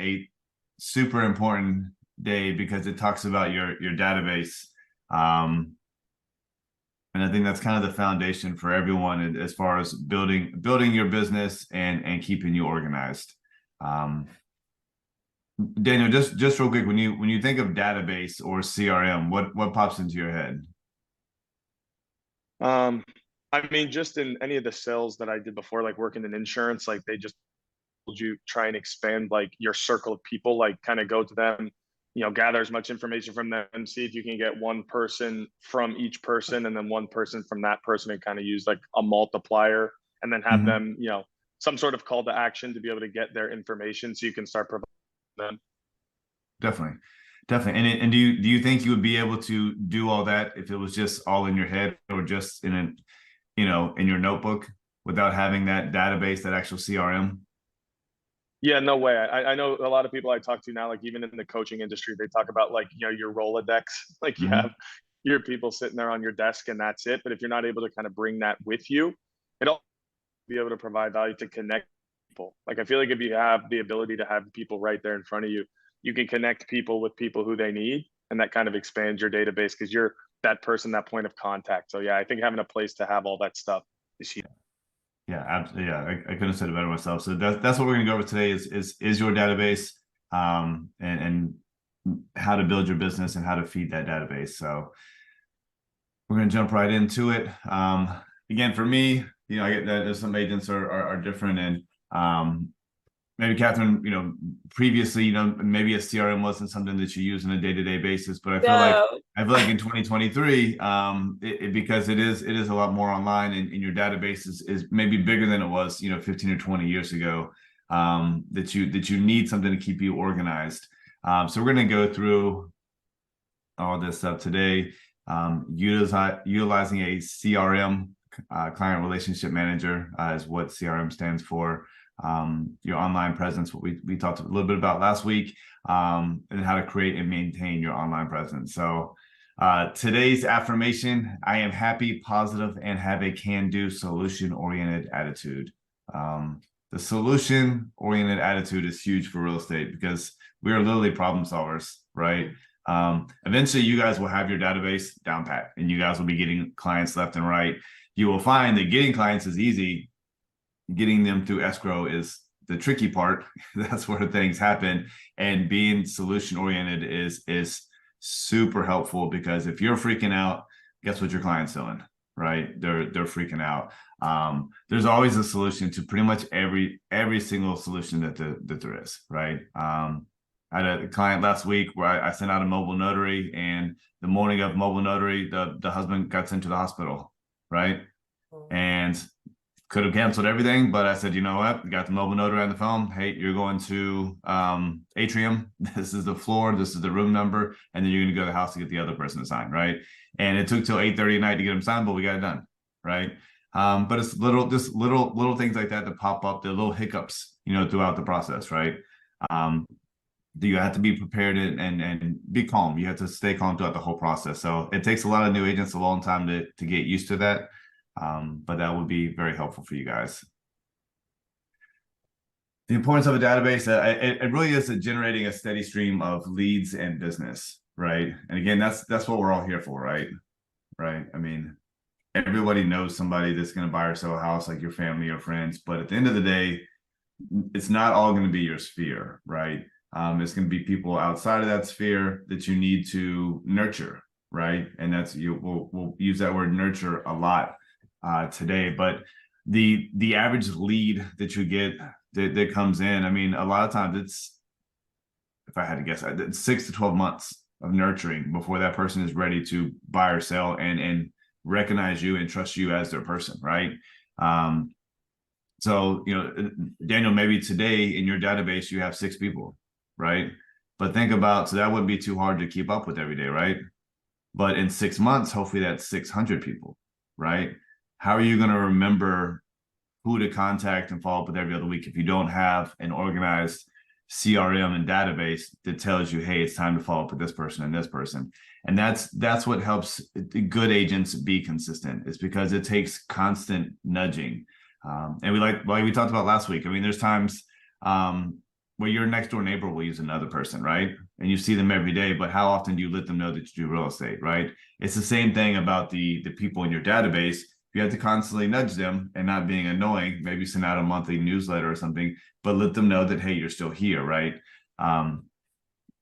a super important day because it talks about your database. And I think that's kind of the foundation for everyone as far as building your business and keeping you organized. Daniel, just real quick, when you think of database or CRM, what pops into your head? I mean, just in any of the sales that I did before, like working in insurance, like they just told you try and expand like your circle of people, like kind of go to them, gather as much information from them, see if you can get one person from each person and then one person from that person and kind of use like a multiplier and then have Mhm. them, some sort of call to action to be able to get their information so you can start providing them. Definitely. Definitely. And do you think you would be able to do all that if it was just all in your head or just in your notebook without having that database, that actual CRM? Yeah, no way. I know a lot of people I talk to now, like even in the coaching industry, they talk about like, your Rolodex, like you Hmm. have your people sitting there on your desk and that's it. But if you're not able to kind of bring that with you, it'll be able to provide value to connect people. Like I feel like if you have the ability to have people right there in front of you, you can connect people with people who they need. And that kind of expands your database because you're that person, that point of contact. So yeah, I think having a place to have all that stuff is huge. Yeah, absolutely. Yeah, I couldn't have said it better myself. So that's what we're gonna go over today is your database, and how to build your business and how to feed that database. So we're gonna jump right into it. Again, for me, I get that there's some agents are different, and maybe Catherine, previously, maybe a CRM wasn't something that you use on a day-to-day basis, but No. I feel like in 2023, because it is a lot more online, and your database is maybe bigger than it was, 15 or 20 years ago. That you need something to keep you organized. So we're going to go through all this stuff today. Utilizing a CRM, client relationship manager, is what CRM stands for. Your online presence, what we talked a little bit about last week, and how to create and maintain your online presence. So today's affirmation: I am happy, positive, and have a can-do, solution-oriented attitude. The solution-oriented attitude is huge for real estate because we are literally problem solvers, right? Eventually you guys will have your database down pat and you guys will be getting clients left and right. You will find that getting clients is easy. Getting them through escrow is the tricky part. That's where things happen. And being solution oriented is super helpful because if you're freaking out, guess what your client's doing, right? They're freaking out. There's always a solution to pretty much every single solution that there is, right? I had a client last week where I sent out a mobile notary, and the morning of mobile notary, the husband got sent to the hospital, right? And could have canceled everything, but I said, you know what? We got the mobile notary on the phone. Hey, you're going to Atrium. This is the floor. This is the room number, and then you're going to go to the house to get the other person to sign, right? And it took till 8:30 at night to get them signed, but we got it done, right? But it's little things like that pop up, the little hiccups, throughout the process, right? You have to be prepared and be calm. You have to stay calm throughout the whole process. So it takes a lot of new agents a long time to get used to that. But that would be very helpful for you guys. The importance of a database, it really is generating a steady stream of leads and business, right? And again, that's what we're all here for, right? Right. I mean, everybody knows somebody that's going to buy or sell a house, like your family or friends. But at the end of the day, it's not all going to be your sphere, right? It's going to be people outside of that sphere that you need to nurture, right? And we'll use that word nurture a lot today. But the average lead that you get that comes in, I mean, a lot of times it's, if I had to guess, it's 6 to 12 months of nurturing before that person is ready to buy or sell and recognize you and trust you as their person, right? So, Daniel, maybe today in your database, you have 6 people, right? But think about, so that wouldn't be too hard to keep up with every day, right? But in 6 months, hopefully that's 600 people, right? How are you going to remember who to contact and follow up with every other week if you don't have an organized CRM and database that tells you, hey, it's time to follow up with this person and this person? And that's what helps good agents be consistent. It's because it takes constant nudging. And like we talked about last week, I mean, there's times well, your next door neighbor will use another person, right? And you see them every day, but how often do you let them know that you do real estate, right? It's the same thing about the people in your database. You have to constantly nudge them and not being annoying, maybe send out a monthly newsletter or something, but let them know that, hey, you're still here, right?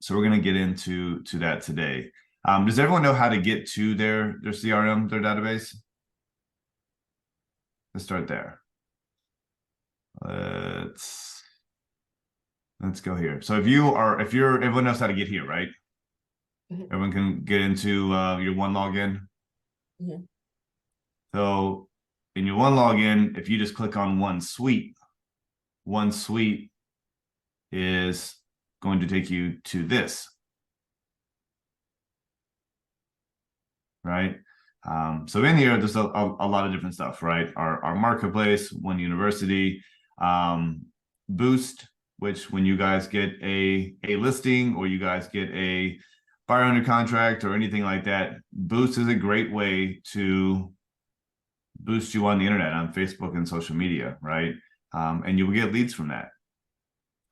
So we're going to get into that today. Does everyone know how to get to their CRM, their database? Let's start there. Let's go here. So everyone knows how to get here, right? Mhm. Everyone can get into your one login. Mhm. So in your one login, if you just click on one suite is going to take you to this, right? So in here, there's a lot of different stuff, right? Our marketplace, One University, Boost, which when you guys get a listing or you guys get a buyer under contract or anything like that, Boost is a great way to boost you on the internet, on Facebook and social media, right? And you will get leads from that.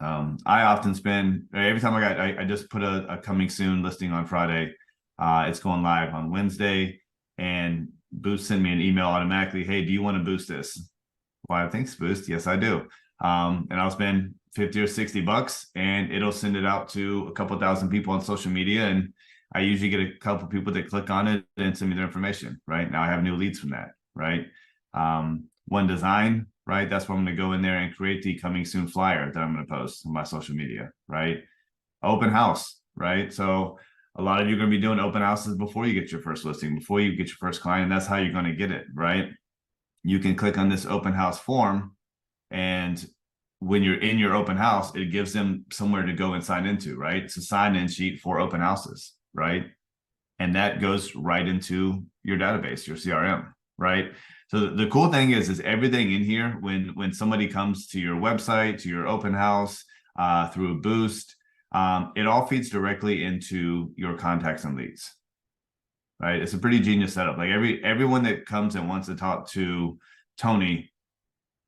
I often spend, every time I just put a coming soon listing on Friday. It's going live on Wednesday, and Boost sent me an email automatically. Hey, do you want to boost this? Why, thanks, Boost. Yes, I do. And I'll spend 50 or 60 bucks and it'll send it out to a couple thousand people on social media. And I usually get a couple people that click on it and send me their information, right? Now I have new leads from that, right? One Design, right? That's where I'm going to go in there and create the coming soon flyer that I'm going to post on my social media, right? Open house, right? So a lot of you are going to be doing open houses before you get your first listing, before you get your first client. That's how you're going to get it, right? You can click on this open house form, and when you're in your open house, it gives them somewhere to go and sign into, right? It's a sign-in sheet for open houses, right? And that goes right into your database, your CRM, right? So the cool thing is everything in here, when somebody comes to your website, to your open house, through a Boost, it all feeds directly into your contacts and leads, right? It's a pretty genius setup. Like everyone that comes and wants to talk to Tony,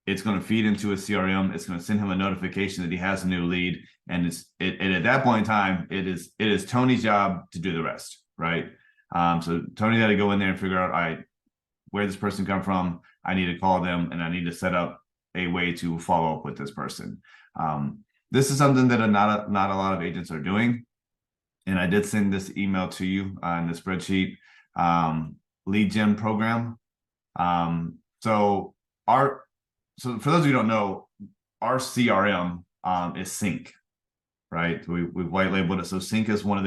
it's going to feed into a CRM. It's going to send him a notification that he has a new lead, and at that point in time, it is Tony's job to do the rest, right? So Tony got to go in there and figure out, all right, where this person come from. I need to call them, and I need to set up a way to follow up with this person. This is something that not a lot of agents are doing, and I did send this email to you in the spreadsheet. Lead gen program. So for those of you who don't know, our CRM is Sync, right? We've white labeled it. So Sync is one of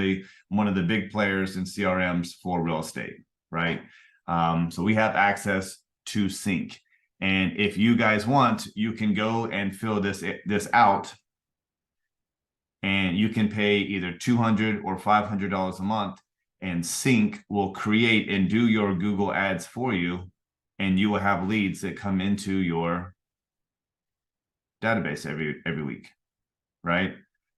the big players in CRMs for real estate, right? So we have access to Sync, and if you guys want, you can go and fill this out, and you can pay either $200 or $500 a month, and Sync will create and do your Google ads for you, and you will have leads that come into your database every week, right?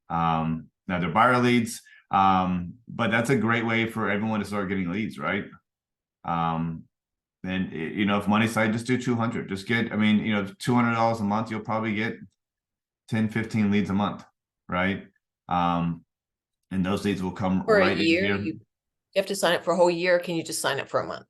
Now they're buyer leads, but that's a great way for everyone to start getting leads, right? And if money side, just do 200. Just get, $200 a month, you'll probably get 10, 15 leads a month, right? And those leads will come For right a year, in here. you have to sign up for a whole year. Or can you just sign up for a month?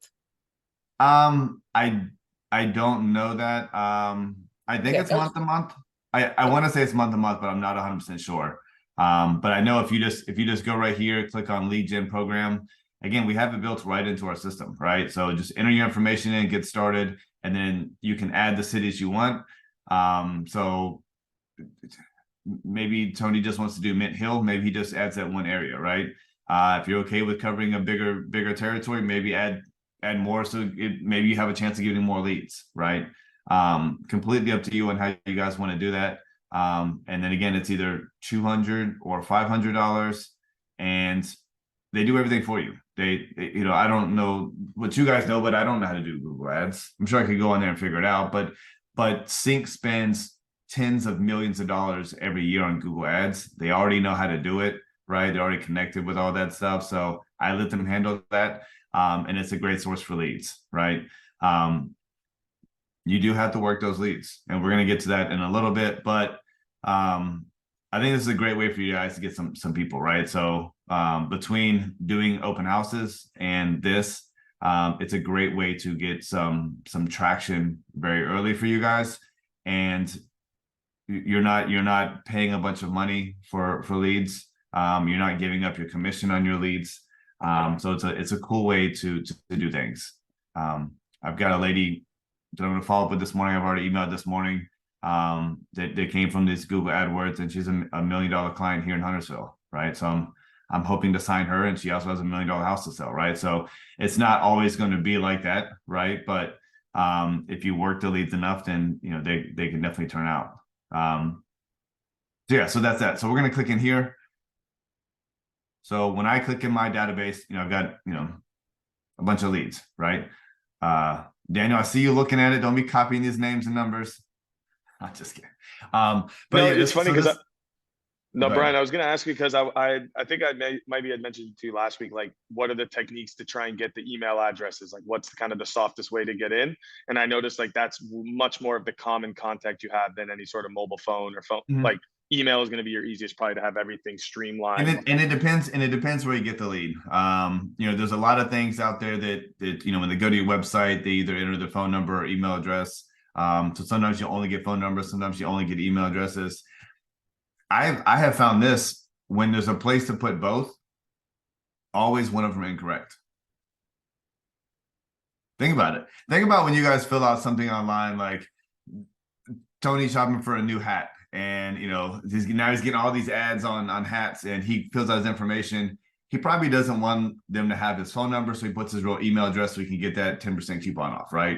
I don't know that. I think Okay, it's month to month. I want to say it's month to month, but I'm not 100% sure. But I know if you just go right here, click on lead gen program. Again, we have it built right into our system, right? So just enter your information in, get started, and then you can add the cities you want. So maybe Tony just wants to do Mint Hill. Maybe he just adds that one area, right? If you're okay with covering a bigger territory, maybe add more, so maybe you have a chance of getting more leads, right? Completely up to you on how you guys want to do that. And then again, it's either $200 or $500, and they do everything for you. I don't know what you guys know, but I don't know how to do Google Ads. I'm sure I could go in there and figure it out, but Sync spends tens of millions of dollars every year on Google Ads. They already know how to do it, right? They're already connected with all that stuff. So I let them handle that. And it's a great source for leads, right? You do have to work those leads, and we're going to get to that in a little bit, but I think this is a great way for you guys to get some people, right? So between doing open houses and this, it's a great way to get some traction very early for you guys. And you're not paying a bunch of money for leads. You're not giving up your commission on your leads. So it's a cool way to do things. I've got a lady that I'm going to follow up with this morning. I've already emailed this morning. That came from this Google AdWords, and she's a $1 million client here in Huntersville, right? So I'm hoping to sign her, and she also has $1 million house to sell, right? So it's not always going to be like that, right? But if you work the leads enough, then you know they can definitely turn out. So yeah, so that's that. So we're going to click in here. So when I click in my database, you know, I've got, you know, a bunch of leads, right? Daniel, I see you looking at it. Don't be copying these names and numbers. I'm just kidding. But no, yeah, it's funny because no, Go Brian, ahead. I was going to ask you because I think maybe I'd mentioned to you last week, like, what are the techniques to try and get the email addresses? Like, what's kind of the softest way to get in? And I noticed like that's much more of the common contact you have than any sort of mobile phone or phone. Mhm. Like, email is going to be your easiest, probably, to have everything streamlined. And it depends where you get the lead. You know, there's a lot of things out there that you know, when they go to your website, they either enter their phone number or email address. So sometimes you only get phone numbers, sometimes you only get email addresses. I have found this, when there's a place to put both, always one of them incorrect. Think about it. Think about when you guys fill out something online like Tony shopping for a new hat, and you know now he's getting all these ads on hats, and he fills out his information. He probably doesn't want them to have his phone number, so he puts his real email address so he can get that 10% coupon off, right?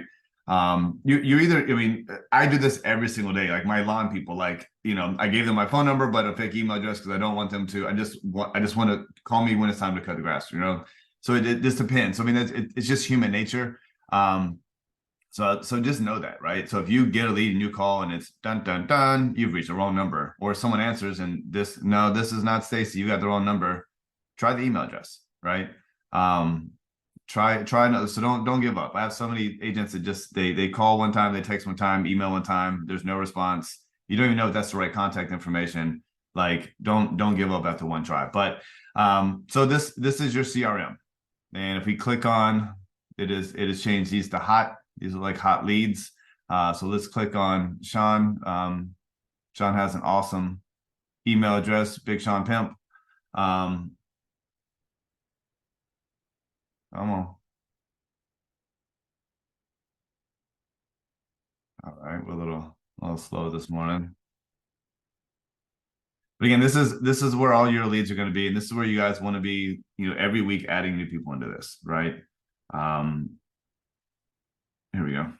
You either, I mean, I do this every single day. Like my lawn people, like, you know, I gave them my phone number, but a fake email address because I don't want them to. I just want to call me when it's time to cut the grass, you know. So it just depends. I mean, it's just human nature. So just know that, right? So if you get a lead and you call and it's dun dun dun, you've reached the wrong number, or someone answers and this is not Stacy, you got the wrong number. Try the email address, right? Try another. So don't give up. I have so many agents that just they call one time, they text one time, email one time, there's no response. You don't even know if that's the right contact information. Like don't give up after one try. But so this is your CRM, and if we click on it is changed these to hot. These are like hot leads. So let's click on Sean. Sean has an awesome email address, Big Sean Pimp. Come on. All right, we're a little slow this morning. But again, this is where all your leads are going to be, and this is where you guys want to be, you know, every week adding new people into this, right? Here we go.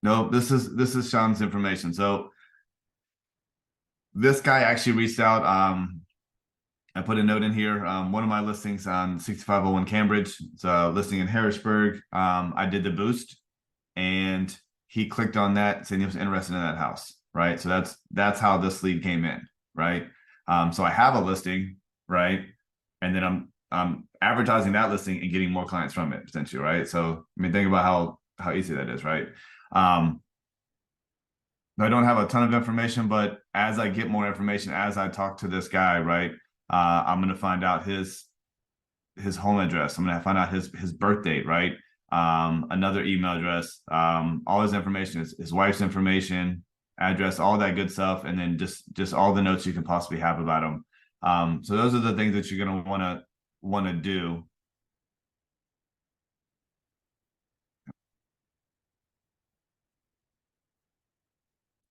No, this is Sean's information. So this guy actually reached out. I put a note in here. One of my listings on 6501 Cambridge. It's a listing in Harrisburg. I did the boost, and he clicked on that, saying he was interested in that house, right? So that's how this lead came in, right? So I have a listing, right? And then I'm advertising that listing and getting more clients from it potentially, right? So I mean, think about how easy that is, right? I don't have a ton of information, but as I get more information, as I talk to this guy, right, I'm going to find out his home address. I'm going to find out his birth date, right? Another email address, all his information, his wife's information, address, all that good stuff, and then just all the notes you can possibly have about him. So those are the things that you're going to want to do.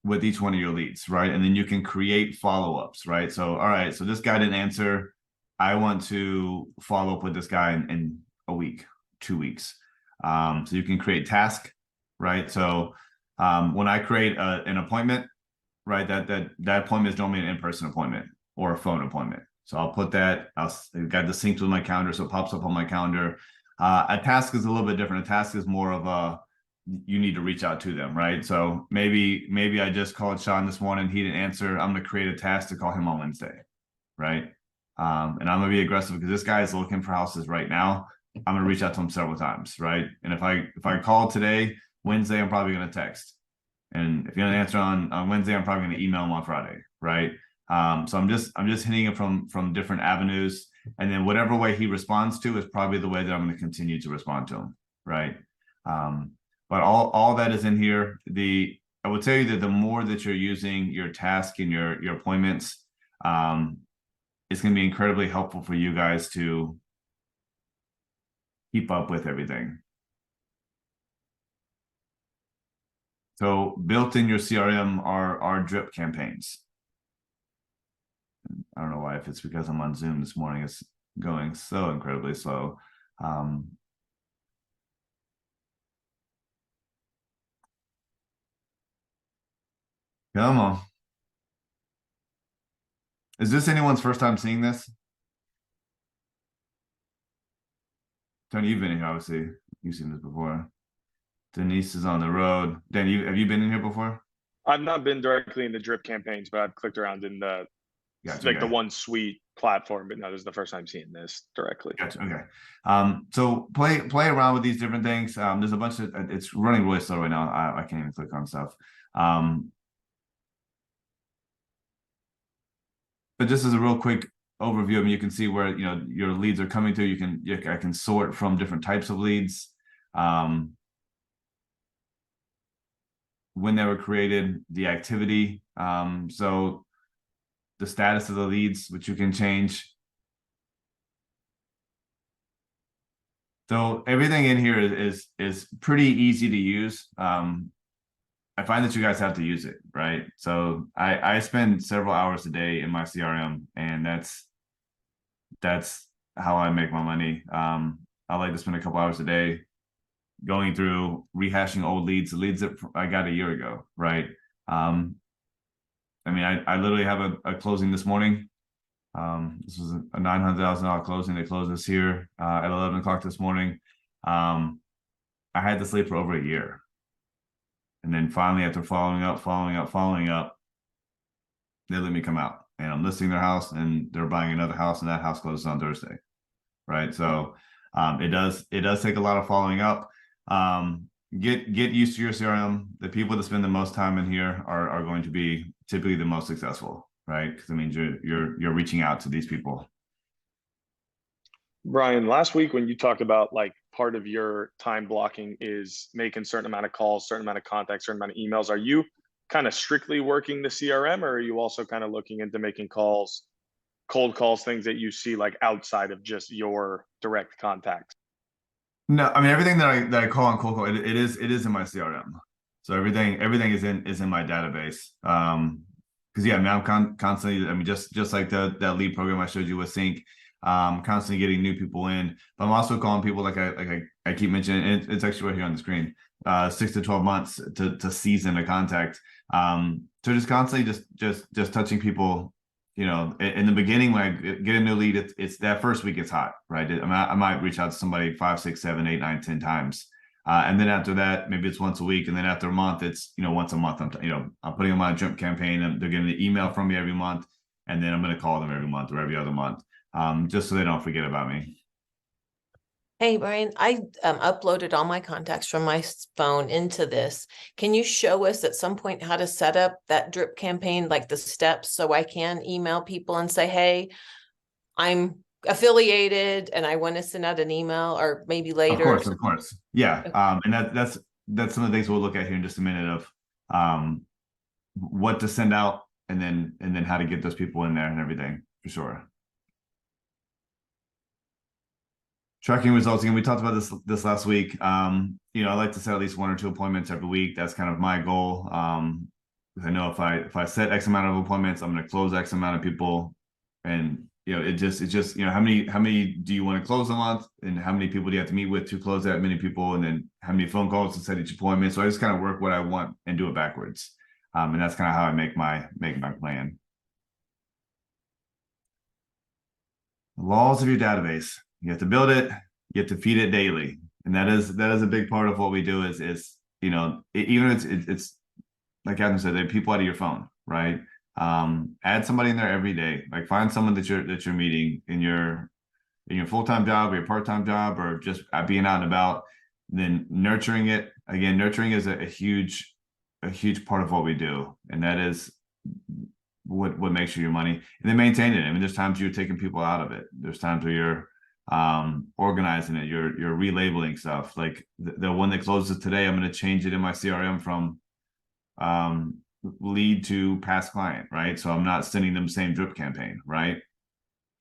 With each one of your leads, right? And then you can create follow-ups, right? So, all right, so this guy didn't answer. I want to follow up with this guy in a week, 2 weeks. So you can create task, right? So when I create an appointment, right, that appointment is normally an in-person appointment or a phone appointment. So I'll put that, I've got this synced with my calendar, so it pops up on my calendar. A task is a little bit different. A task is more of a, you need to reach out to them, right? So maybe I just called Sean this morning, he didn't answer. I'm going to create a task to call him on Wednesday, right? And I'm going to be aggressive because this guy is looking for houses right now. I'm going to reach out to him several times, right? And if I call today, Wednesday, I'm probably going to text. And if you don't answer on Wednesday, I'm probably going to email him on Friday, right? So I'm just hitting it from different avenues, and then whatever way he responds to is probably the way that I'm going to continue to respond to him, right? But all that is in here. I would tell you that the more that you're using your task and your appointments, it's going to be incredibly helpful for you guys to keep up with everything. So built in your CRM are drip campaigns. I don't know why, if it's because I'm on Zoom this morning, it's going so incredibly slow. Come on. Is this anyone's first time seeing this? Tony, you've been here, obviously. You've seen this before. Denise is on the road. Dan, have you been in here before? I've not been directly in the drip campaigns, but I've clicked around in the Gotcha, like the okay. OneSuite platform. But no, this is the first time seeing this directly. Gotcha. Okay. So play around with these different things. There's a bunch of, it's running really slow right now. I can't even click on stuff. But just as a real quick overview, I mean, you can see where, you know, your leads are coming to. I can sort from different types of leads. When they were created, the activity. So the status of the leads, which you can change. So everything in here is pretty easy to use. I find that you guys have to use it, right? So I spend several hours a day in my CRM, and that's how I make my money. I like to spend a couple hours a day going through rehashing old leads, the leads that I got a year ago, right? I mean, I literally have a closing this morning. This was a $900,000 closing. They closed us here at 11 o'clock this morning. I had this lead for over a year. And then finally, after following up, they let me come out, and I'm listing their house, and they're buying another house, and that house closes on Thursday, right? So it does take a lot of following up. Get used to your CRM. The people that spend the most time in here are going to be typically the most successful, right? Because it means you're reaching out to these people. Brian, last week when you talked about like part of your time blocking is making certain amount of calls, certain amount of contacts, certain amount of emails, are you kind of strictly working the CRM, or are you also kind of looking into making calls, cold calls, things that you see like outside of just your direct contacts? No, I mean, everything that I call on cold call, it is in my CRM. So everything is in my database. Because yeah, I mean, I'm constantly, I mean, just like that lead program I showed you with Sync, constantly getting new people in. But I'm also calling people like I keep mentioning, and it's actually right here on the screen. 6 to 12 months to season a contact. So just constantly just touching people. You know, in the beginning, when I get a new lead, it's that first week it's hot, right? I might reach out to somebody 5, 6, 7, 8, 9, 10 times. And then after that, maybe it's once a week. And then after a month, it's, you know, once a month. I'm putting them on a drip campaign, and they're getting an email from me every month. And then I'm going to call them every month or every other month, just so they don't forget about me. Hey, Brian, I uploaded all my contacts from my phone into this. Can you show us at some point how to set up that drip campaign, like the steps, so I can email people and say, hey, I'm affiliated and I want to send out an email, or maybe later? Of course. Yeah. And that's some of the things we'll look at here in just a minute of what to send out, and then how to get those people in there and everything, for sure. Tracking results. Again, we talked about this last week. You know, I like to set at least 1 or 2 appointments every week. That's kind of my goal. Because I know if I set X amount of appointments, I'm going to close X amount of people. And you know, it just you know, how many do you want to close a month, and how many people do you have to meet with to close that many people, and then how many phone calls to set each appointment. So I just kind of work what I want and do it backwards. And that's kind of how I make my plan. The laws of your database. You have to build it, you have to feed it daily. And that is a big part of what we do is you know, even if it's like Adam said, they're people out of your phone, right? Add somebody in there every day. Like find someone that you're meeting in your full-time job or your part-time job, or just being out and about. Then nurturing it. Again, nurturing is a huge part of what we do. And that is what makes you your money, and then maintain it. I mean, there's times you're taking people out of it. There's times where you're organizing it, you're relabeling stuff. Like the one that closes today, I'm going to change it in my CRM from lead to past client, right? So I'm not sending them the same drip campaign, right?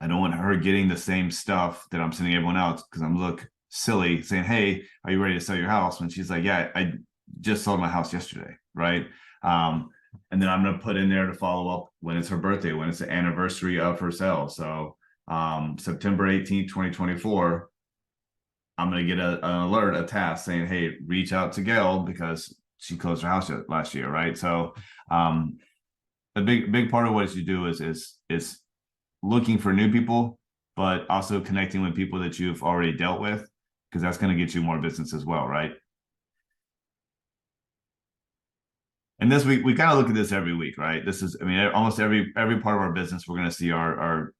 I don't want her getting the same stuff that I'm sending everyone else, because I'm look silly saying, hey, are you ready to sell your house? When she's like, yeah, I just sold my house yesterday, right? And then I'm going to put in there to follow up when it's her birthday, when it's the anniversary of her sale. So September 18th, 2024, I'm going to get an alert, a task saying, hey, reach out to Gail because she closed her house last year, right? So a big part of what you do is looking for new people, but also connecting with people that you've already dealt with, because that's going to get you more business as well, right? And this we kind of look at this every week, right? This is, I mean, almost every part of our business, we're going to see our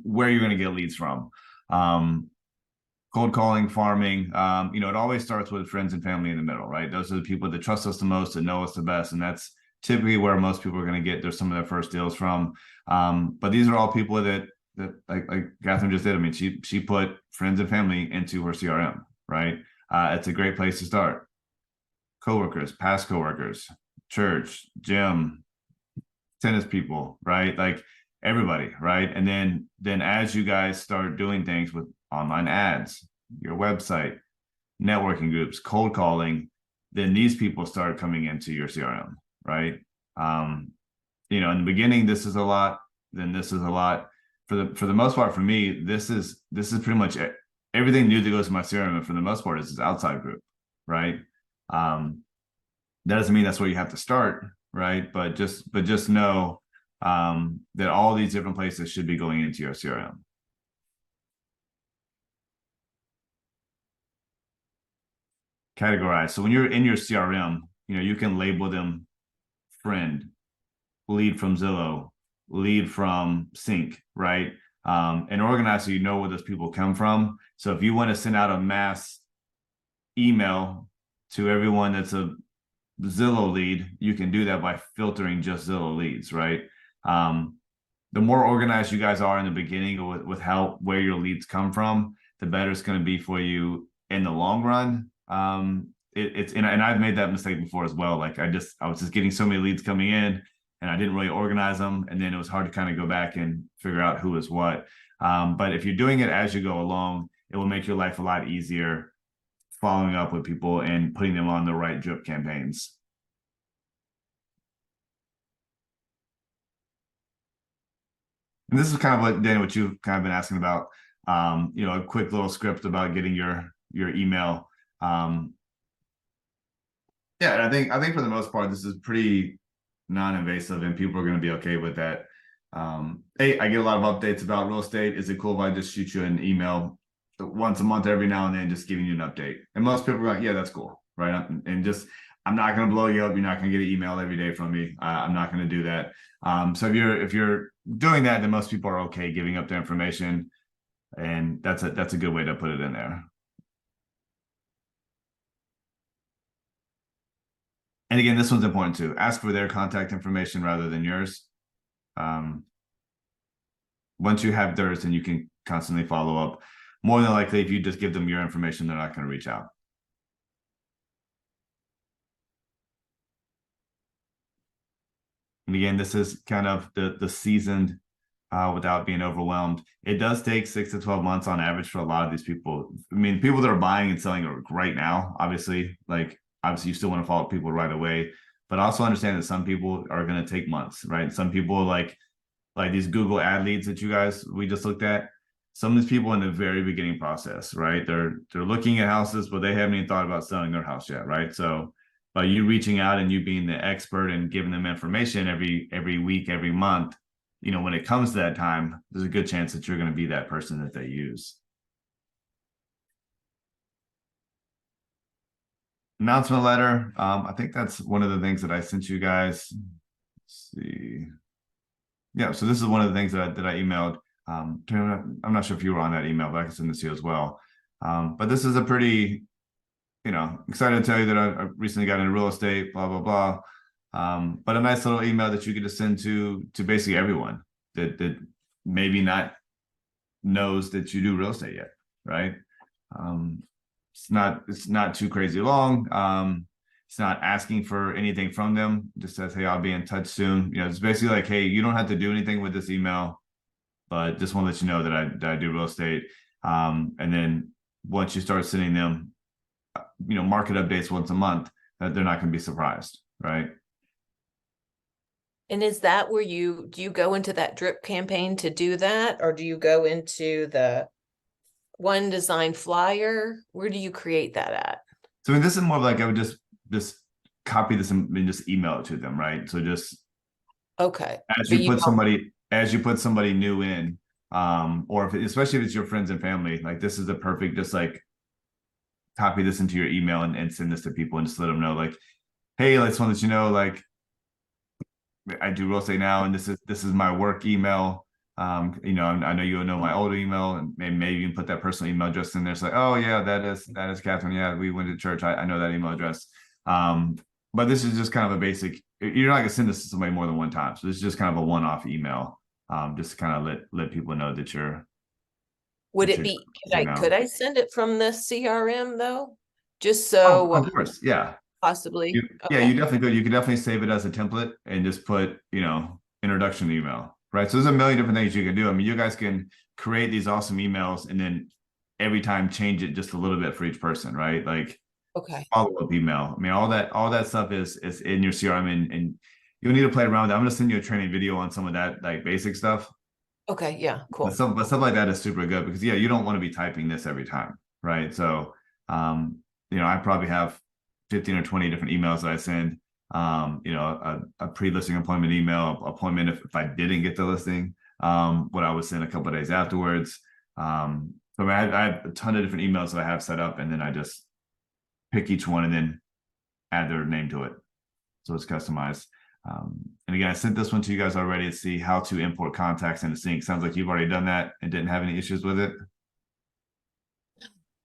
where you're going to get leads from. Cold calling, farming, you know, it always starts with friends and family in the middle, right? Those are the people that trust us the most, that know us the best, and that's typically where most people are going to get some of their first deals from. But these are all people that like Catherine just did. I mean, she put friends and family into her CRM, right? It's a great place to start. Coworkers, past coworkers, church, gym, tennis people, right? Like everybody, right? And then as you guys start doing things with online ads, your website, networking groups, cold calling, then these people start coming into your CRM, right? You know, in the beginning, this is a lot, then this is a lot. For the most part, for me, this is pretty much everything new that goes to my CRM, and for the most part, is outside group, right? That doesn't mean that's where you have to start, right? But just know that all these different places should be going into your CRM. Categorize. So when you're in your CRM, you know, you can label them friend, lead from Zillow, lead from Sync, right? And organize so you know where those people come from. So if you want to send out a mass email to everyone that's a Zillow lead, you can do that by filtering just Zillow leads, right? The more organized you guys are in the beginning with where your leads come from, the better it's going to be for you in the long run. And I've made that mistake before as well. Like I was just getting so many leads coming in, and I didn't really organize them, and then it was hard to kind of go back and figure out who is what. But if you're doing it as you go along, it will make your life a lot easier following up with people and putting them on the right drip campaigns. And this is kind of what, Danny, what you've kind of been asking about, you know, a quick little script about getting your email. Yeah, and I think for the most part, this is pretty non-invasive, and people are going to be okay with that. Hey, I get a lot of updates about real estate. Is it cool if I just shoot you an email once a month, every now and then, just giving you an update? And most people are like, yeah, that's cool, right? And just, I'm not going to blow you up. You're not going to get an email every day from me. I'm not going to do that. So if you're doing that, then most people are okay giving up their information, and that's a good way to put it in there. And again, this one's important too. Ask for their contact information rather than yours. Once you have theirs, then you can constantly follow up. More than likely, if you just give them your information, they're not going to reach out. And again, this is kind of the seasoned without being overwhelmed. It does take 6 to 12 months on average for a lot of these people. I mean, people that are buying and selling right now, obviously you still want to follow people right away, but also understand that some people are going to take months, right? Some people like these Google ad leads that we just looked at. Some of these people in the very beginning process, right? They're looking at houses, but they haven't even thought about selling their house yet, right? So by you reaching out and you being the expert and giving them information every week, every month, you know, when it comes to that time, there's a good chance that you're going to be that person that they use. Announcement letter. I think that's one of the things that I sent you guys. Let's see. Yeah, so this is one of the things that I emailed. I'm not sure if you were on that email, but I can send this to you as well. But this is a pretty, you know, excited to tell you that I recently got into real estate, blah, blah, blah. But a nice little email that you could just send to basically everyone that maybe not knows that you do real estate yet, right? It's not too crazy long. It's not asking for anything from them. It just says, hey, I'll be in touch soon. You know, it's basically like, hey, you don't have to do anything with this email, but just want to let you know that I do real estate. And then once you start sending them, you know, market updates once a month, that they're not going to be surprised, right? And is that where do you go into that drip campaign to do that? Or do you go into the One Design flyer? Where do you create that at? So I mean, this is more of like I would just copy this and just email it to them, right? So just Okay. as But you you put don't- somebody new in, or especially if it's your friends and family, like this is the perfect, just like copy this into your email and send this to people and just let them know, like, hey, I just want to let you know, like, I do real estate now, and this is my work email. You know, I know you'll know my old email, and maybe you can put that personal email address in there. It's like, oh yeah, that is Catherine. Yeah, we went to church. I know that email address. But this is just kind of a basic. You're not gonna send this to somebody more than one time, so this is just kind of a one-off email. Just to kind of let people know that would that it you're, be, you know. could I send it from the CRM though? Just Oh, so of course, yeah. possibly, Yeah, you okay, definitely could. You could definitely save it as a template and just put, you know, introduction email, right? So there's a million different things you can do. I mean, you guys can create these awesome emails and then every time change it just a little bit for each person, right? Like okay, follow-up email. I mean, all that stuff is in your CRM, and you'll need to play around with it. I'm gonna send you a training video on some of that like basic stuff. okay, yeah, But cool. stuff like that is super good because yeah, you don't want to be typing this every time, right? So you know, I probably have 15 or 20 different emails that I send. You know, a pre-listing appointment email, appointment if I didn't get the listing, what I would send a couple of days afterwards. So I mean, I have a ton of different emails that I have set up, and then I just pick each one and then add their name to it. So it's customized. And again, I sent this one to you guys already to see how to import contacts into Sync. Sounds like you've already done that and didn't have any issues with it.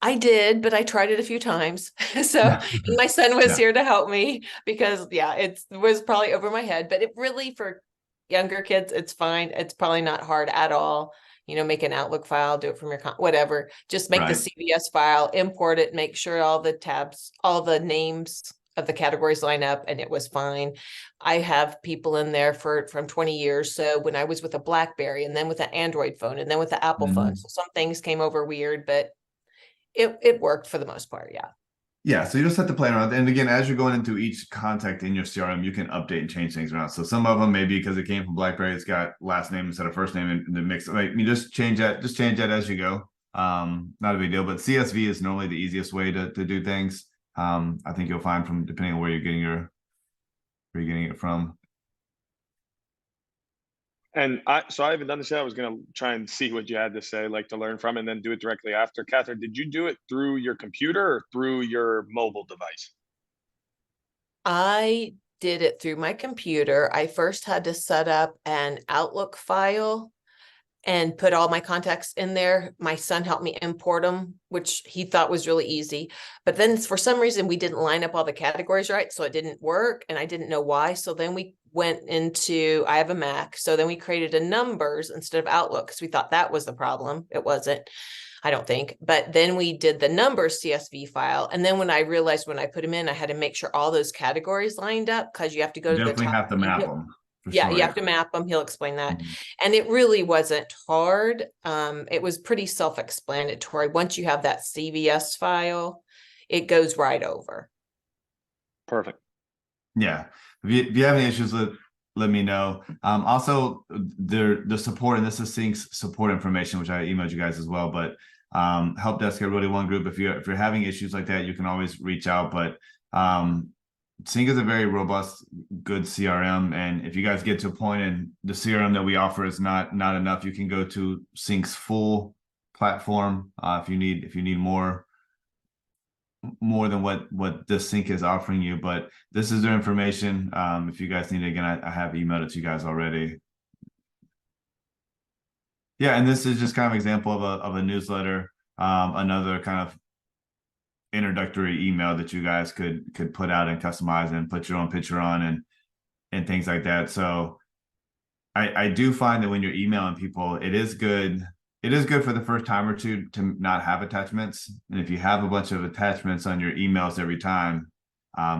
I did, but I tried it a few times. So and my son was Yeah. here to help me because yeah, it was probably over my head, but it really for younger kids, it's fine. It's probably not hard at all. You know, make an Outlook file, do it from your whatever. Just make the Right. CVS file, import it, make sure all the tabs, all the names of the categories line up, and it was fine. I have people in there from 20 years. So when I was with a BlackBerry and then with an Android phone and then with the Apple phone, Mhm. so some things came over weird, but it worked for the most part. Yeah. Yeah, so you just have to play around. And again, as you're going into each contact in your CRM, you can update and change things around. So some of them maybe because it came from BlackBerry, it's got last name instead of first name in the mix. Like you just change that as you go. Not a big deal, but CSV is normally the easiest way to do things. I think you'll find from depending on where you're getting it from. And I haven't done this yet. I was gonna try and see what you had to say, like to learn from, and then do it directly after. Catherine, did you do it through your computer or through your mobile device? I did it through my computer. I first had to set up an Outlook file and put all my contacts in there. My son helped me import them, which he thought was really easy. But then for some reason, we didn't line up all the categories right. So it didn't work and I didn't know why. So then we went into, I have a Mac. So then we created a numbers instead of Outlook because we thought that was the problem. It wasn't. I don't think. But then we did the numbers CSV file. And then when I realized when I put them in, I had to make sure all those categories lined up because you have to go You to the definitely top. have to map them for Yeah, sure. you have to map them. He'll explain that. Mhm. And it really wasn't hard. It was pretty self-explanatory. Once you have that CVS file, it goes right over. Perfect. Yeah. If you have any issues, let me know. Also the support, and this is Sync's support information, which I emailed you guys as well, but help desk everybody one group. If you're having issues like that, you can always reach out. But Sync is a very robust, good CRM. And if you guys get to a point and the CRM that we offer is not enough, you can go to Sync's full platform if you need more than what this Sync is offering you. But this is their information. If you guys need it again, I have emailed it to you guys already. Yeah, and this is just kind of example of a newsletter, another kind of introductory email that you guys could put out and customize and put your own picture on. And and things like that. So I do find that when you're emailing people, it is good. It is good for the first time or two to not have attachments. And if you have a bunch of attachments on your emails every time,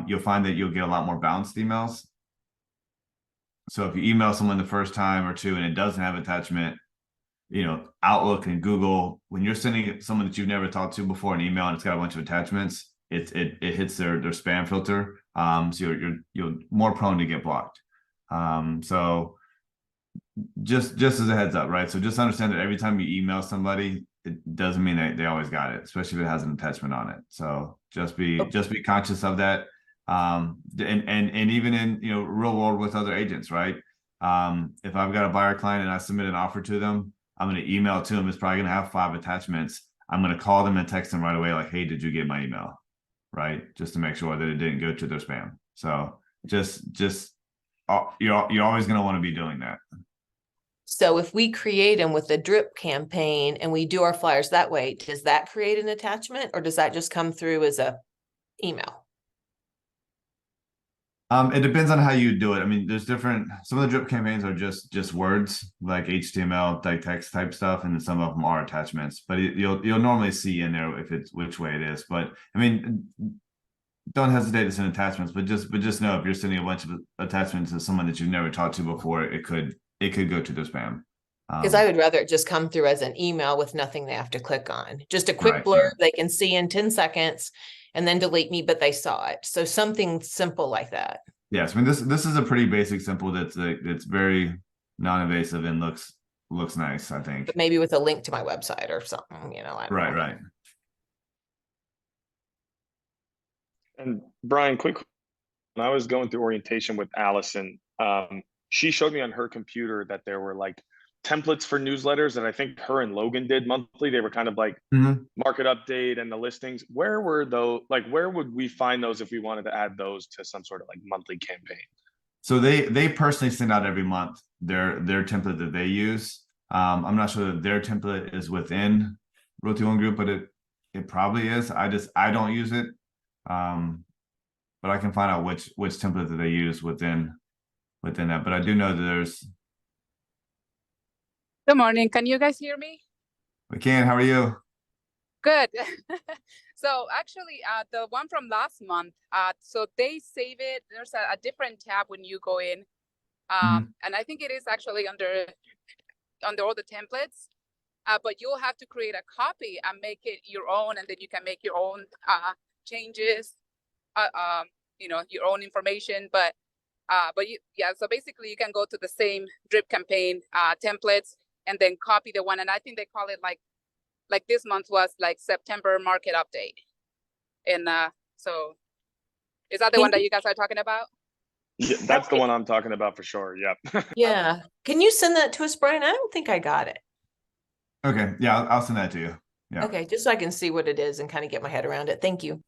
you'll find that you'll get a lot more bounced emails. So if you email someone the first time or two and it doesn't have attachment, you know, Outlook and Google, when you're sending someone that you've never talked to before an email and it's got a bunch of attachments, it hits their spam filter. So you're more prone to get blocked. So just as a heads up, right? So just understand that every time you email somebody, it doesn't mean they always got it, especially if it has an attachment on it. So just be conscious of that. And even in, you know, real world with other agents, right? If I've got a buyer client and I submit an offer to them, I'm going to email to them. It's probably going to have 5 attachments. I'm going to call them and text them right away, like, "Hey, did you get my email?" Right? Just to make sure that it didn't go to their spam. So you're always going to want to be doing that. So if we create them with the drip campaign and we do our flyers that way, does that create an attachment or does that just come through as a email? It depends on how you do it. I mean, there's different, some of the drip campaigns are just words like HTML, like text type stuff, and then some of them are attachments, but you'll normally see in there if it's which way it is. But I mean, don't hesitate to send attachments, but just know if you're sending a bunch of attachments to someone that you've never talked to before, it could go to their spam. Because I would rather it just come through as an email with nothing they have to click on. Just a quick Right, blurb right. they can see in 10 seconds and then delete me, but they saw it. So something simple like that. Yes, I mean this is a pretty basic, simple. That's very non-invasive and looks nice, I think. But maybe with a link to my website or something, you know. I don't know. Right. And Brian, quick, when I was going through orientation with Allison, she showed me on her computer that there were like templates for newsletters that I think her and Logan did monthly. They were kind of like market update and the listings. Where were those? Like, where would we find those if we wanted to add those to some sort of like monthly campaign? So they personally send out every month their template that they use. I'm not sure that their template is within Realty One Group, but it probably is. I don't use it. But I can find out which template that they use within that. But I do know that there's. Good morning. Can you guys hear me? We can. How are you? Good. So actually, the one from last month, so they save it. There's a different tab when you go in. And I think it is actually under all the templates. But you'll have to create a copy and make it your own, and then you can make your own changes, you know, your own information. But so basically you can go to the same drip campaign templates and then copy the one. And I think they call it like this month was like September market update. And so is that the one that you guys are talking about? Yeah, that's the one I'm talking about for sure. Yep. Yeah. Can you send that to us, Brian? I don't think I got it. Okay. Yeah, I'll send that to you. Yeah. Okay, just so I can see what it is and kind of get my head around it. Thank you.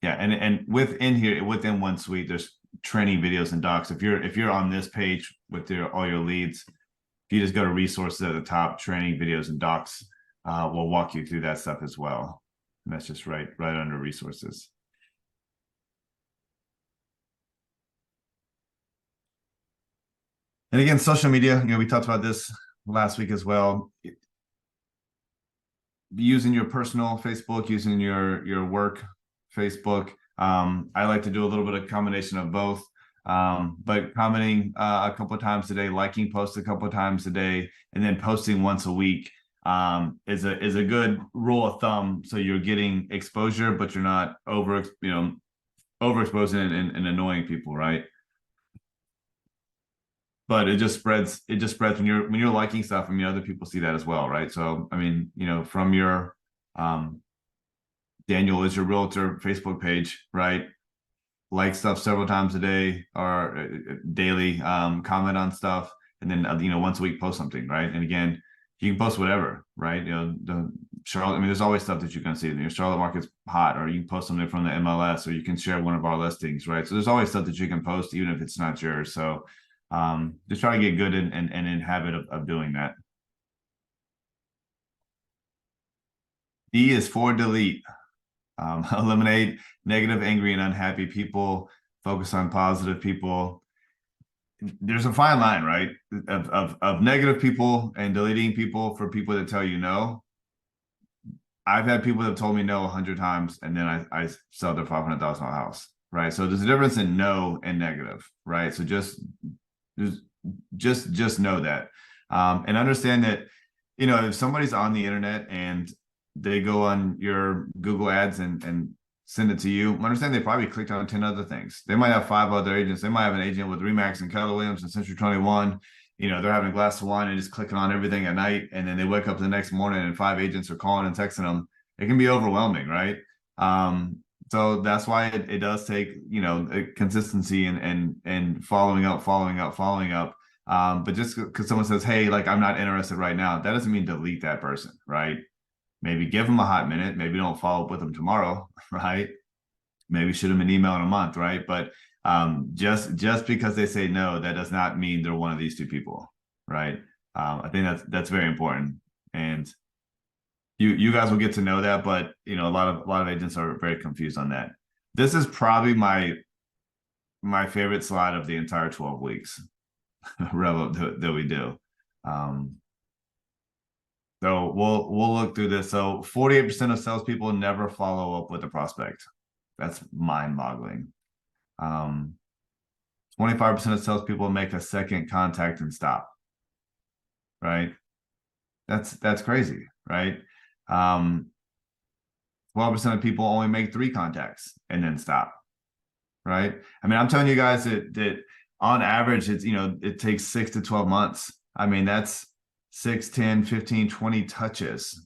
Yeah, and within OneSuite, there's training videos and docs. If you're on this page with all your leads, if you just go to resources at the top, training videos and docs, we'll walk you through that stuff as well. And that's just right under resources. And again, social media, you know, we talked about this last week as well. Using your personal Facebook, using your work Facebook. I like to do a little bit of combination of both. But commenting a couple of times a day, liking posts a couple of times a day, and then posting once a week is a good rule of thumb. So you're getting exposure, but you're not overexposing and annoying people, right? But it just spreads when you're liking stuff. I mean, other people see that as well, right? So I mean, you know, from your Daniel is your realtor Facebook page, right? Like stuff several times a day or daily, comment on stuff, and then you know, once a week post something, right? And again, you can post whatever, right? You know, the Charlotte, I mean, there's always stuff that you can see. Your Charlotte market's hot, or you can post something from the MLS, or you can share one of our listings, right? So there's always stuff that you can post, even if it's not yours. So just try to get good and in habit of doing that. D is for delete. Eliminate negative, angry, and unhappy people. Focus on positive people. there's a fine line, right? Of negative people and deleting people for people that tell you no. I've had people that have told me no 100 times, and then I sell their $500,000 house, right? So there's a difference in no and negative, right? So just know that, and understand that, you know, if somebody's on the internet and they go on your Google ads and send it to you, understand they probably clicked on 10 other things. They might have 5 other agents. They might have an agent with Remax and Keller Williams and Century 21. You know, they're having a glass of wine and just clicking on everything at night. And then they wake up the next morning and 5 agents are calling and texting them. It can be overwhelming, right? So that's why it does take, you know, consistency and following up. But just because someone says, hey, like, I'm not interested right now, that doesn't mean delete that person, right? Maybe give them a hot minute. Maybe don't follow up with them tomorrow, right? Maybe shoot them an email in a month, right? But just because they say no, that does not mean they're one of these 2 people, right? I think that's very important, and you guys will get to know that. But you know, a lot of agents are very confused on that. This is probably my favorite slide of the entire 12 weeks rev up that we do. So we'll look through this. So 48% of salespeople never follow up with a prospect. That's mind-boggling. 25% of salespeople make a second contact and stop. Right? That's crazy, right? 12% of people only make 3 contacts and then stop. Right? I mean, I'm telling you guys that on average, it's, you know, it takes 6 to 12 months. I mean, that's 6, 10, 15, 20 touches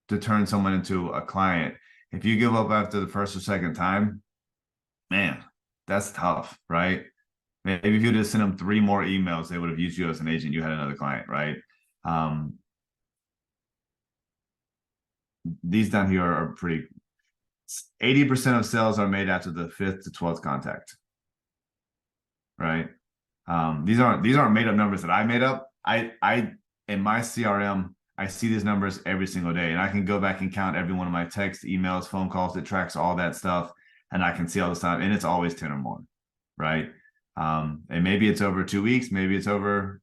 to turn someone into a client. If you give up after the first or second time, man, that's tough, right? Maybe if you just send them 3 more emails, they would have used you as an agent. You had another client, right? These down here are pretty. 80% of sales are made after the 5th to 12th contact, right? These aren't made up numbers that I made up. I in my CRM, I see these numbers every single day, and I can go back and count every one of my texts, emails, phone calls. It tracks all that stuff, and I can see all the time, and it's always 10 or more, right? And maybe it's over 2 weeks, maybe it's over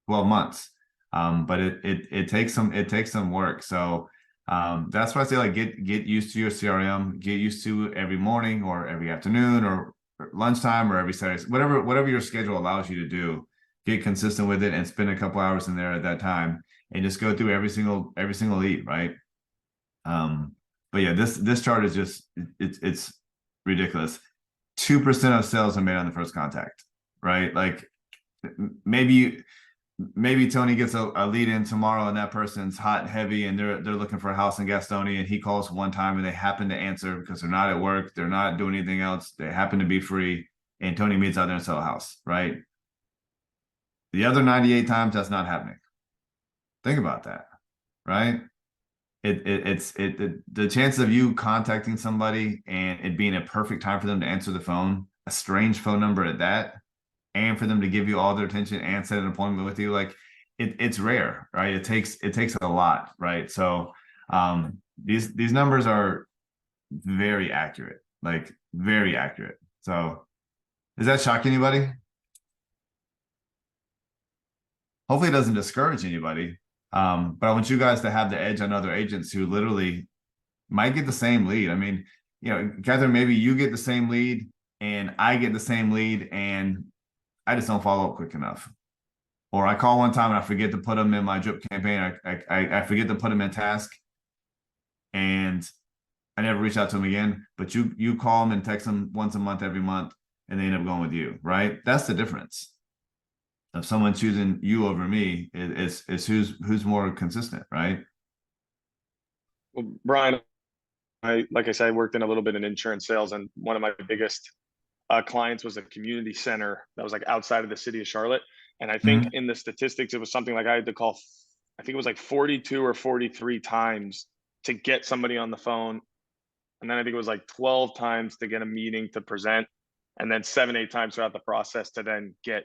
12 months, but it takes some work. So that's why I say, like, get used to your CRM, get used to every morning or every afternoon or lunchtime or every Saturday, whatever your schedule allows you to do. Get consistent with it and spend a couple hours in there at that time and just go through every single lead, right? But yeah, this chart is just it's ridiculous. 2% of sales are made on the first contact, right? Like maybe Tony gets a lead in tomorrow and that person's hot and heavy and they're looking for a house in Gastonia, and he calls one time and they happen to answer because they're not at work, they're not doing anything else, they happen to be free, and Tony meets out there and sell a house, right? The other 98 times, that's not happening. Think about that, right? The chances of you contacting somebody and it being a perfect time for them to answer the phone, a strange phone number at that, and for them to give you all their attention and set an appointment with you, like it's rare, right? It takes a lot, right? So these numbers are very accurate, like very accurate. So does that shock anybody? Hopefully it doesn't discourage anybody. But I want you guys to have the edge on other agents who literally might get the same lead. I mean, you know, Catherine, maybe you get the same lead and I get the same lead and I just don't follow up quick enough. Or I call one time and I forget to put them in my drip campaign. I forget to put them in task and I never reach out to them again. But you call them and text them once a month, every month, and they end up going with you, right? That's the difference. Of someone choosing you over me is who's more consistent, right? Well, Brian, like I said, I worked in a little bit in insurance sales, and one of my biggest clients was a community center that was like outside of the city of Charlotte. And I think in the statistics, it was something like I had to call, I think it was like 42 or 43 times to get somebody on the phone. And then I think it was like 12 times to get a meeting to present, and then 7-8 times throughout the process to then get,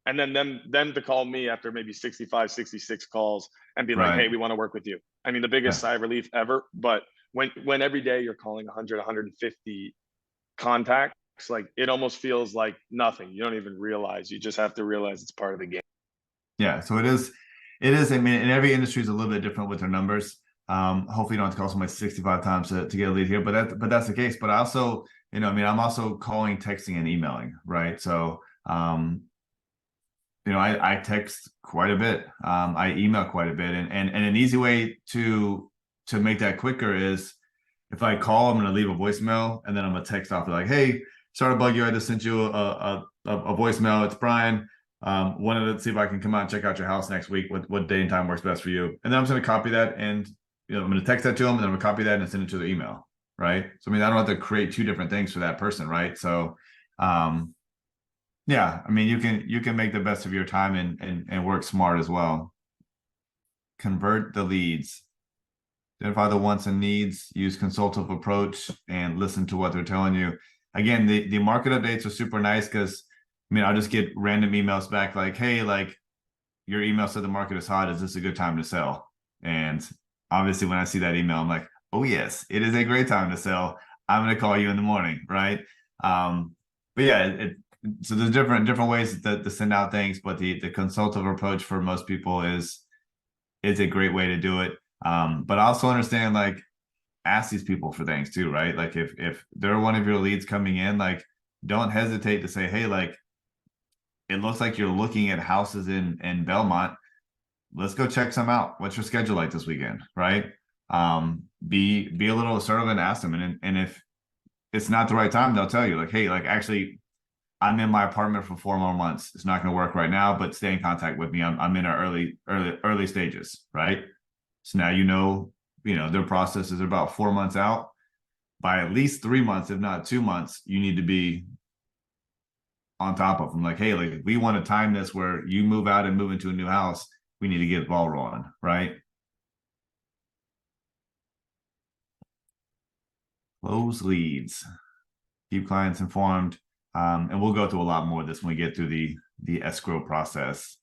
and then them to call me after maybe 65, 66 calls and be like, hey, we want to work with you. I mean, the biggest sigh of relief ever. But when every day you're calling 100, 150 contacts, it's like it almost feels like nothing. You don't even realize. You just have to realize it's part of the game. Yeah, so it is. I mean, and every industry is a little bit different with their numbers. Hopefully you don't have to call somebody 65 times to get a lead here, but that's the case. But I also, I mean, I'm also calling, texting, and emailing, right? So I text quite a bit. I email quite a bit, and an easy way to make that quicker is if I call, I'm going to leave a voicemail, and then I'm going to text off like, "Hey, sorry to bug you. I just sent you a voicemail. It's Brian. Wanted to see if I can come out and check out your house next week. What day and time works best for you?" And then I'm just going to copy that, and I'm going to text that to them, and then I'm going to copy that and send it to their email, right? So I mean, I don't have to create two different things for that person, right? So, yeah, I mean, you can make the best of your time and work smart as well. Convert the leads. Identify the wants and needs, use consultative approach, and listen to what they're telling you. Again, the market updates are super nice because, I mean, I'll just get random emails back like, "Hey, like your email said the market is hot. Is this a good time to sell?" And obviously when I see that email, I'm like, "Oh yes, it is a great time to sell. I'm going to call you in the morning." Right. But yeah, so there's different ways to send out things, but the consultative approach for most people is a great way to do it. But I also understand, like, ask these people for things too, right? Like if they're one of your leads coming in, like, don't hesitate to say, "Hey, like, it looks like you're looking at houses in Belmont. Let's go check some out. What's your schedule like this weekend?" Right? Be a little assertive and ask them. And if it's not the right time, they'll tell you like, "Hey, like, actually, I'm in my apartment for 4 more months. It's not going to work right now, but stay in contact with me. I'm in our early stages," right? So now their process is about 4 months out. By at least 3 months, if not 2 months, you need to be on top of them. Like, "Hey, like, we want to time this where you move out and move into a new house. We need to get the ball rolling," right? Close leads. Keep clients informed. And we'll go through a lot more of this when we get through the escrow process.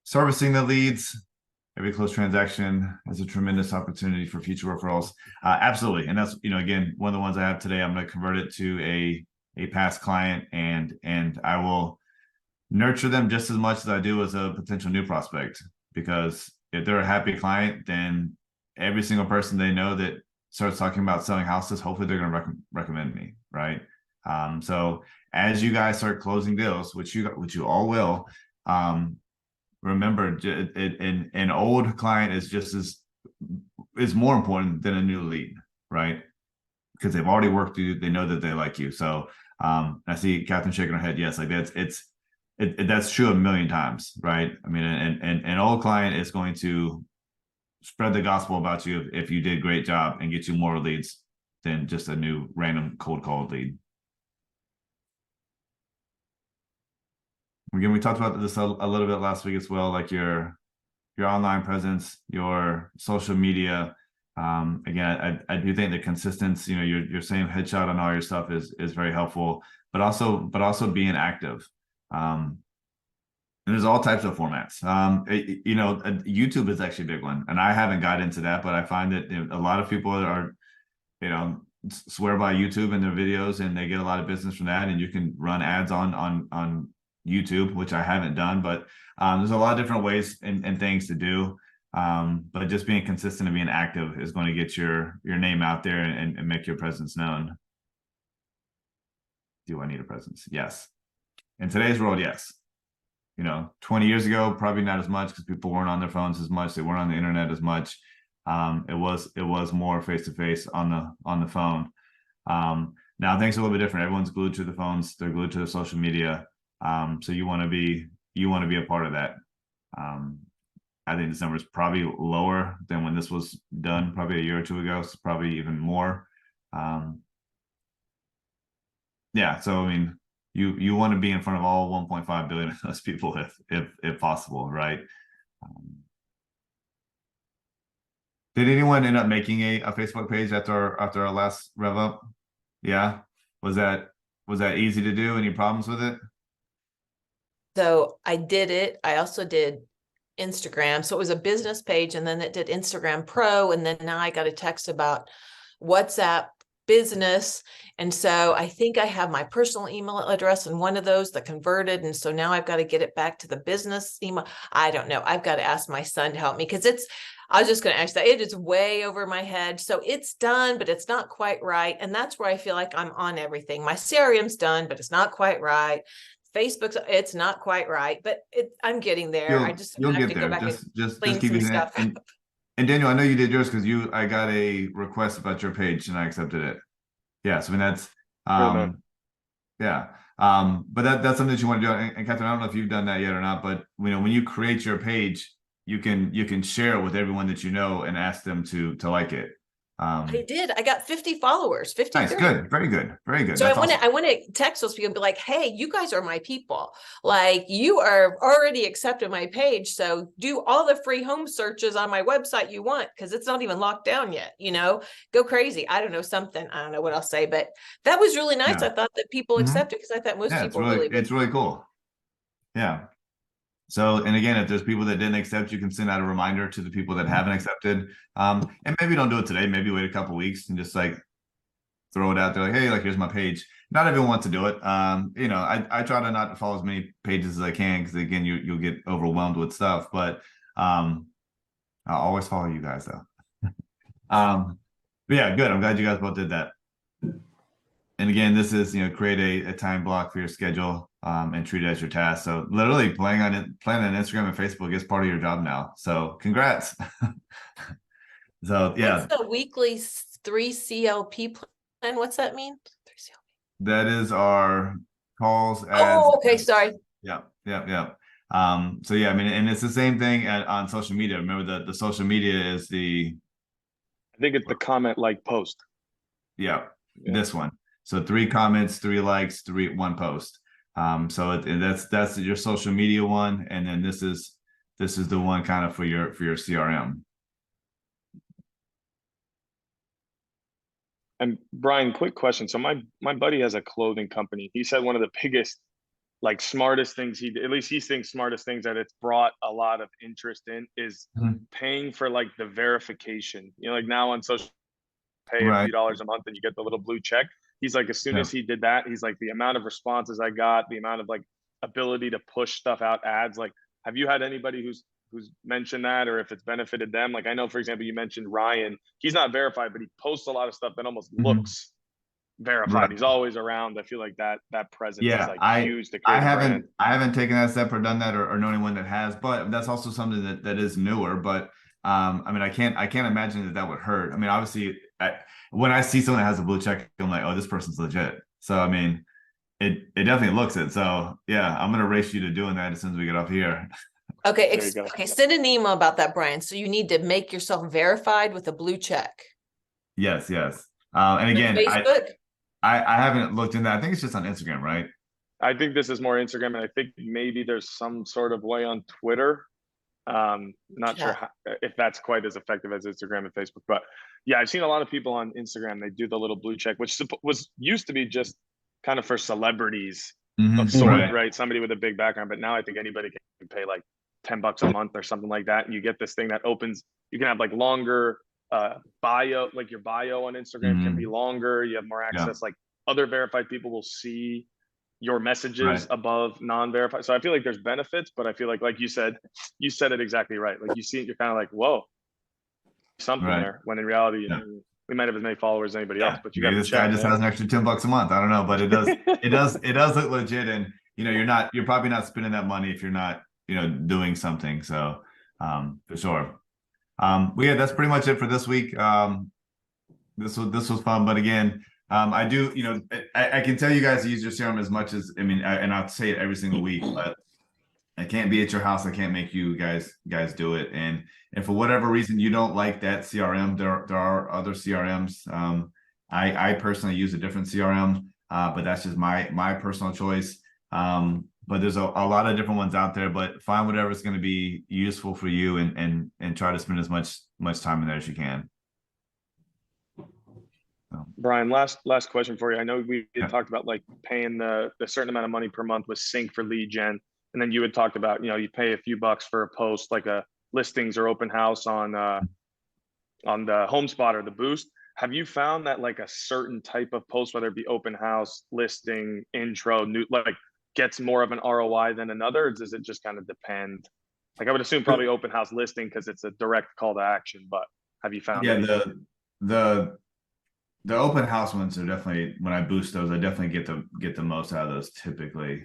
Servicing the leads. Every closed transaction is a tremendous opportunity for future referrals. Absolutely. And that's, again, one of the ones I have today. I'm going to convert it to a past client, and I will nurture them just as much as I do as a potential new prospect, because if they're a happy client, then every single person they know that starts talking about selling houses, hopefully they're going to recommend me, right? So as you guys start closing deals, which you all will, remember, an old client is more important than a new lead, right? Because they've already worked with you, they know that they like you. So I see Catherine shaking her head. Yes, like that's true a million times, right? I mean, an old client is going to spread the gospel about you if you did a great job and get you more leads than just a new random cold call lead. Again, we talked about this a little bit last week as well, like your online presence, your social media. Again, I do think the consistency, your same headshot on all your stuff is very helpful, but also being active. And there's all types of formats. YouTube is actually a big one, and I haven't got into that, but I find that a lot of people are, swear by YouTube in their videos, and they get a lot of business from that. And you can run ads on YouTube, which I haven't done, but there's a lot of different ways and things to do. But just being consistent and being active is going to get your name out there and make your presence known. Do I need a presence? Yes. In today's world, yes. 20 years ago, probably not as much, because people weren't on their phones as much. They weren't on the internet as much. It was more face-to-face on the phone. Now things are a little bit different. Everyone's glued to the phones. They're glued to the social media. So you want to be a part of that. I think this number is probably lower than when this was done, probably a year or two ago. So probably even more. Yeah. So I mean, you want to be in front of all 1.5 billion of those people if possible, right? Did anyone end up making a Facebook page after our last rev up? Yeah. Was that easy to do? Any problems with it? So I did it. I also did Instagram. So it was a business page, and then it did Instagram Pro. And then now I got a text about WhatsApp business. And so I think I have my personal email address and one of those that converted. And so now I've got to get it back to the business email. I don't know. I've got to ask my son to help me because I was just going to ask that it is way over my head. So it's done, but it's not quite right. And that's where I feel like I'm on everything. My CRM's done, but it's not quite right. Facebook's, it's not quite right, but I'm getting there. I just You'll have get to there. go back and Just clean keep some using it. stuff. And Daniel, I know you did yours because I got a request about your page and I accepted it. Yeah, so I mean that's man. yeah. But that's something that you want to do. And Catherine, I don't know if you've done that yet or not, but when you create your page, you can share it with everyone that you know and ask them to like it. I did. I got 50 followers, 53. Nice, good, very good, very good. So That's I want to text those people and be like, hey, you guys are my people. Like you are already accepted my page. So do all the free home searches on my website you want, because it's not even locked down yet, go crazy. I don't know something. I don't know what I'll say, but that was really nice. Yeah. I thought that people Mhm. accepted because I thought most Yeah, people really would. it's really cool. Yeah. So, and again, if there's people that didn't accept, you can send out a reminder to the people that haven't accepted. And maybe don't do it today, maybe wait a couple weeks and just like throw it out there like, hey, like here's my page. Not everyone wants to do it. I try to not follow as many pages as I can because again, you'll get overwhelmed with stuff. But I'll always follow you guys though. But yeah, good. I'm glad you guys both did that. And again, this is create a time block for your schedule and treat it as your task. So literally playing on Instagram and Facebook is part of your job now. So congrats. So yeah, What's the weekly 3 CLP plan? What's that mean? 3 CLP. that is our calls. Oh, okay. Sorry. Yeah. So yeah, I mean, and it's the same thing on social media. Remember the social media is I think it's the comment like post. Yeah, Yeah. this one. So 3 comments, 3 likes, 1 post. So that's your social media one, and then this is the one kind of for your CRM. And Brian, quick question. So my buddy has a clothing company. He said one of the biggest, like smartest things at least he thinks smartest things that it's brought a lot of interest in is paying for like the verification. Like now on social, pay a few dollars a month and you get the little blue check. He's like, as soon as he did that, he's like, the amount of responses I got, the amount of like ability to push stuff out ads. Like, have you had anybody who's mentioned that, or if it's benefited them? Like, I know, for example, you mentioned Ryan. He's not verified, but he posts a lot of stuff that almost looks verified. Right. He's always around. I feel like that presence is like huge to I create a brand. haven't taken that step or done that or know anyone that has, but that's also something that is newer. But I mean, I can't imagine that would hurt. I mean, obviously, when I see someone that has a blue check, I'm like, oh, this person's legit. So I mean, it definitely looks it. So yeah, I'm gonna race you to doing that as soon as we get off here. Okay. Okay. Send an email about that, Brian. So you need to make yourself verified with a blue check. Yes. And again, Facebook. I haven't looked in that. I think it's just on Instagram, right? I think this is more Instagram, and I think maybe there's some sort of way on Twitter. Not sure if that's quite as effective as Instagram and Facebook, but yeah, I've seen a lot of people on Instagram. They do the little blue check, which was used to be just kind of for celebrities of sorts, right? Somebody with a big background, but now I think anybody can pay like $10 a month or something like that, and you get this thing that opens. You can have like longer bio, like your bio on Instagram can be longer. You have more access. Like other verified people will see your messages above non-verified. So I feel like there's benefits, but I feel like you said it exactly right. Like you see it, you're kind of like, whoa, something there. When in reality, we might have as many followers as anybody else, but you got this guy just has an extra $10 a month. I don't know, but it does look legit. And you're probably not spending that money if you're not doing something. So for sure. Yeah, that's pretty much it for this week. This was fun, but again, I do, I can tell you guys to use your CRM as much as, and I'll say it every single week, but I can't be at your house. I can't make you guys do it. And for whatever reason you don't like that CRM, there are other CRMs. I personally use a different CRM, but that's just my personal choice. But there's a lot of different ones out there, but find whatever's going to be useful for you and try to spend as much time in there as you can. Brian, last question for you. I know we had talked about like paying the certain amount of money per month with Sync for lead gen. And then you had talked about, you pay a few bucks for a post, like a listings or open house on the HomeSpot or the Boost. have you found that like a certain type of post, whether it be open house, listing, intro, new, like gets more of an ROI than another? Or does it just kind of depend? Like I would assume probably open house listing because it's a direct call to action, but have you found Yeah, anything? the open house ones are definitely, when I boost those, I definitely get the most out of those typically,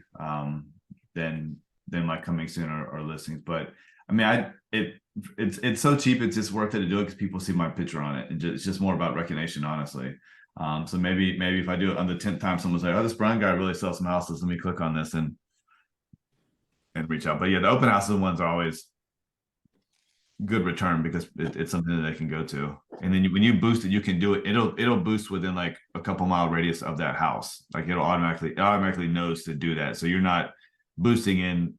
than like coming soon or listings. But I mean, it's so cheap, it's just worth it to do it because people see my picture on it. It's just more about recognition, honestly. So maybe if I do it on the 10th time, someone's like, oh, this Brian guy really sells some houses. Let me click on this and reach out. But yeah, the open houses ones are always good return because it's something that they can go to. And then when you boost it, you can do it. It'll boost within like a couple mile radius of that house. Like it automatically knows to do that. So you're not boosting in,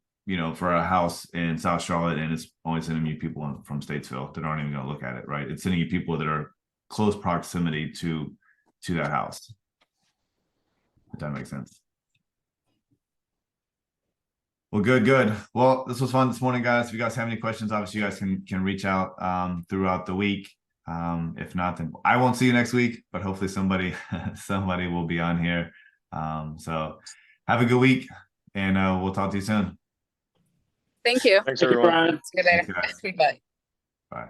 for a house in South Charlotte and it's only sending you people from Statesville that aren't even going to look at it, right? It's sending you people that are close proximity to that house. If that makes sense. Well, good. Well, this was fun this morning, guys. If you guys have any questions, obviously you guys can reach out throughout the week. If not, then I won't see you next week, but hopefully somebody will be on here. So have a good week and we'll talk to you soon. Thank you. Thanks, Thank you, everyone. Brian. See you later. Thanks, guys. Bye. Bye.